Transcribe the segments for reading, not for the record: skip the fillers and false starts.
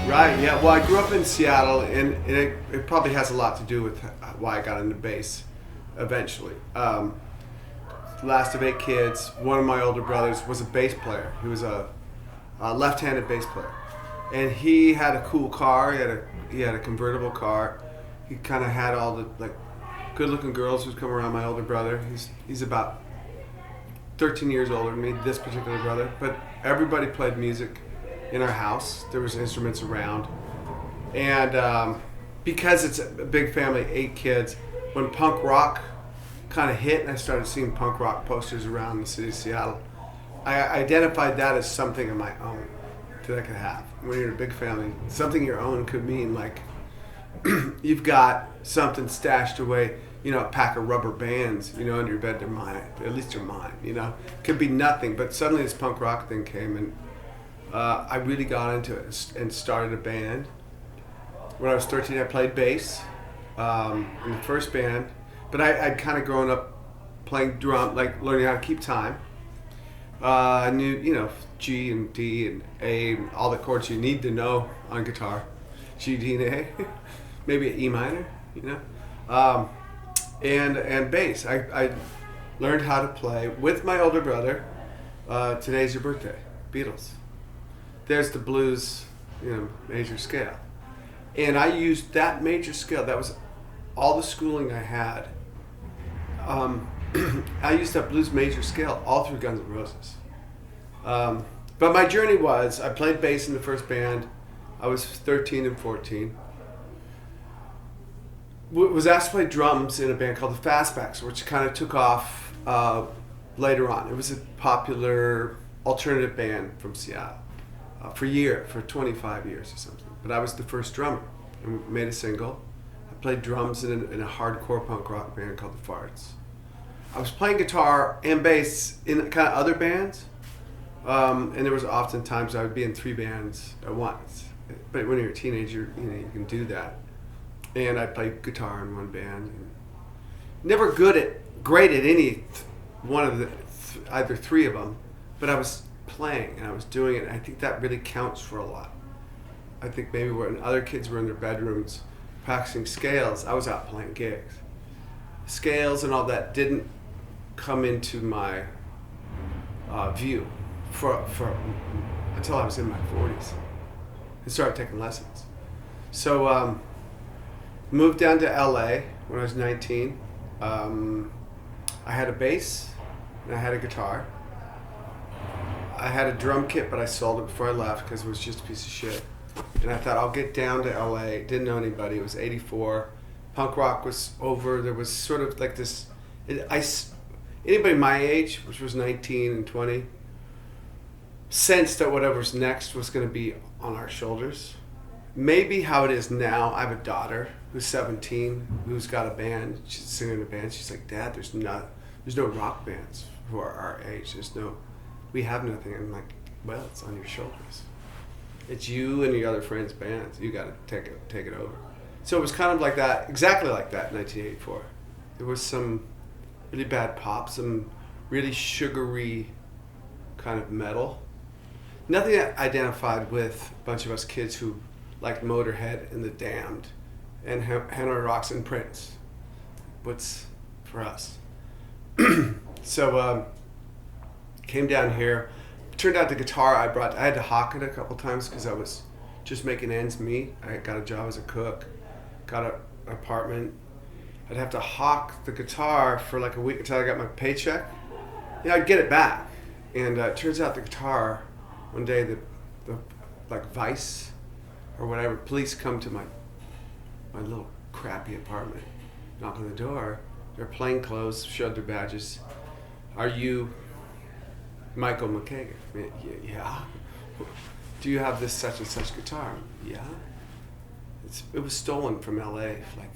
Right, yeah. Well, I grew up in Seattle, and it probably has a lot to do with why I got into bass eventually. Last of 8 kids, one of my older brothers was a bass player. He was a left-handed bass player. And he had a cool car. He had a convertible car. He kind of had all the like good-looking girls who'd come around my older brother. He's about 13 years older than me, this particular brother. But everybody played music in our house. There was instruments around. And because it's a big family, 8 kids, when punk rock kind of hit and I started seeing punk rock posters around the city of Seattle, I identified that as something of my own that I could have. When you're in a big family, something your own could mean like you've got something stashed away, a pack of rubber bands, under your bed. They're mine, at least they're mine, Could be nothing, but suddenly this punk rock thing came, and I really got into it and started a band. When I was 13, I played bass in the first band, but I'd kind of grown up playing drum, like learning how to keep time. I knew, G and D and A, and all the chords you need to know on guitar. G, D, and A, maybe an E minor, and bass. I learned how to play with my older brother. Today's Your Birthday, Beatles. There's the blues, major scale. And I used that major scale. That was all the schooling I had. I used that blues major scale all through Guns N' Roses. But my journey was, I played bass in the first band. I was 13 and 14. Was asked to play drums in a band called the Fastbacks, which kind of took off later on. It was a popular alternative band from Seattle for 25 years or something. But I was the first drummer, and we made a single. I played drums in a hardcore punk rock band called the Farts. I was playing guitar and bass in kind of other bands, and there was often times I would be in 3 bands at once. But when you're a teenager, you can do that. And I played guitar in one band. And never great at any one of the either 3 of them, but I was playing and I was doing it. And I think that really counts for a lot. I think maybe when other kids were in their bedrooms practicing scales, I was out playing gigs. Scales and all that didn't come into my view for until I was in my 40s and started taking lessons. So moved down to LA when I was 19. I had a bass and I had a guitar. I had a drum kit, but I sold it before I left because it was just a piece of shit. And I thought, I'll get down to LA. Didn't know anybody. It was 84. Punk rock was over. There was sort of like this, anybody my age, which was 19 and 20, sensed that whatever's next was going to be on our shoulders. Maybe how it is now. I have a daughter who's 17, who's got a band. She's singing in a band. She's like, Dad, there's no rock bands who are our age. We have nothing. I'm like, well, it's on your shoulders. It's you and your other friends' bands. You got to take it over. So it was kind of like that, exactly like that in 1984. There was some really bad pop, some really sugary kind of metal. Nothing that identified with a bunch of us kids who liked Motorhead and The Damned and Hanoi Rocks and Prince. What's for us? So came down here. Turned out the guitar I had to hawk it a couple times because I was just making ends meet. I got a job as a cook, got an apartment. I'd have to hawk the guitar for like a week until I got my paycheck. I'd get it back. And it turns out the guitar, one day the like Vice or whatever, police come to my little crappy apartment, knock on the door. They're plain clothes, showed their badges. Are you Michael McKagan? Yeah. Do you have this such and such guitar? Yeah. It was stolen from LA like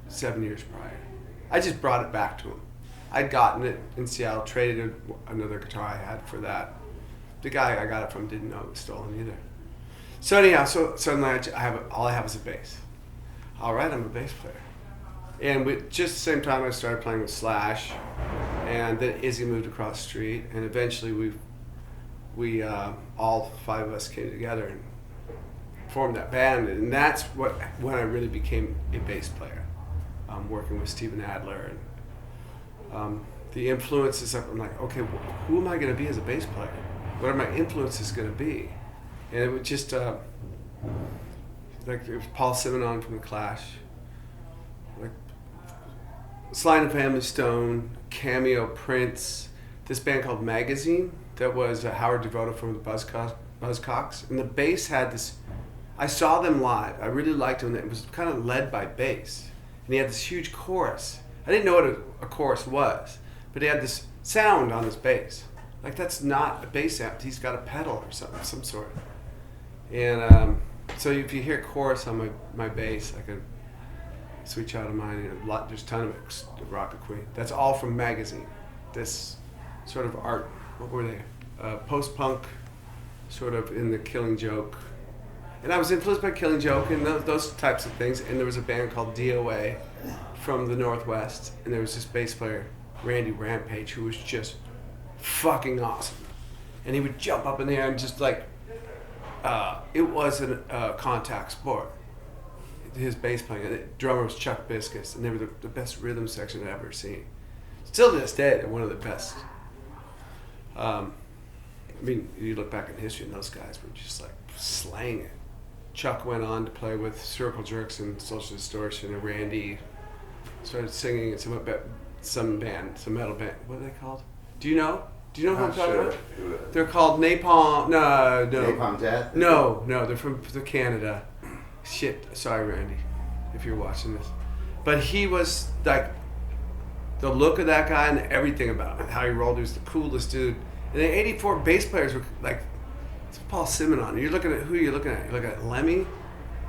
7 years prior. I just brought it back to him. I'd gotten it in Seattle, traded another guitar I had for that. The guy I got it from didn't know it was stolen either. So anyhow, so suddenly all I have is a bass. All right, I'm a bass player. And just the same time I started playing with Slash, and then Izzy moved across the street, and eventually we all 5 of us came together and formed that band, and that's when I really became a bass player, working with Steven Adler and the influences. I'm like, okay, who am I going to be as a bass player? What are my influences going to be? And it was just like it was Paul Simonon from the Clash, like Sly and the Family Stone, Cameo, Prince, this band called Magazine that was Howard Devoto from the Buzzcocks, and the bass had this. I saw them live. I really liked them. It was kind of led by bass, and he had this huge chorus. I didn't know what a chorus was, but he had this sound on his bass. Like, that's not a bass amp. He's got a pedal or something, some sort. And so if you hear chorus on my bass, like a Sweet Child of Mine, there's a ton of it, Rocket Queen. That's all from Magazine. This sort of art, what were they? Post-punk, sort of in the Killing Joke. And I was influenced by Killing Joke and those types of things. And there was a band called DOA from the Northwest. And there was this bass player, Randy Rampage, who was just fucking awesome. And he would jump up in the air and just like, it was a contact sport. His bass playing, and the drummer was Chuck Biscuits, and they were the best rhythm section I've ever seen. Still to this day, they're one of the best. I mean, you look back in history, and those guys were just like slaying it. Chuck went on to play with Circle Jerks and Social Distortion, and Randy started singing in some metal band. What are they called? Do you know? Do you know who I'm talking about? They're called Napalm. No. Napalm Death? No, they're from Canada. Shit, sorry, Randy, if you're watching this. But he was like, the look of that guy and everything about it, how he rolled, he was the coolest dude. And the 84 bass players were like, it's Paul Simonon. You're looking at, who are you looking at? You're looking at Lemmy,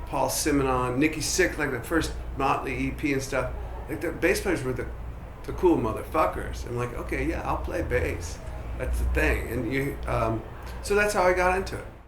Paul Simonon, Nikki Sixx, like the first Motley EP and stuff. Like the bass players were the cool motherfuckers. I'm like, okay, yeah, I'll play bass. That's the thing. And so that's how I got into it.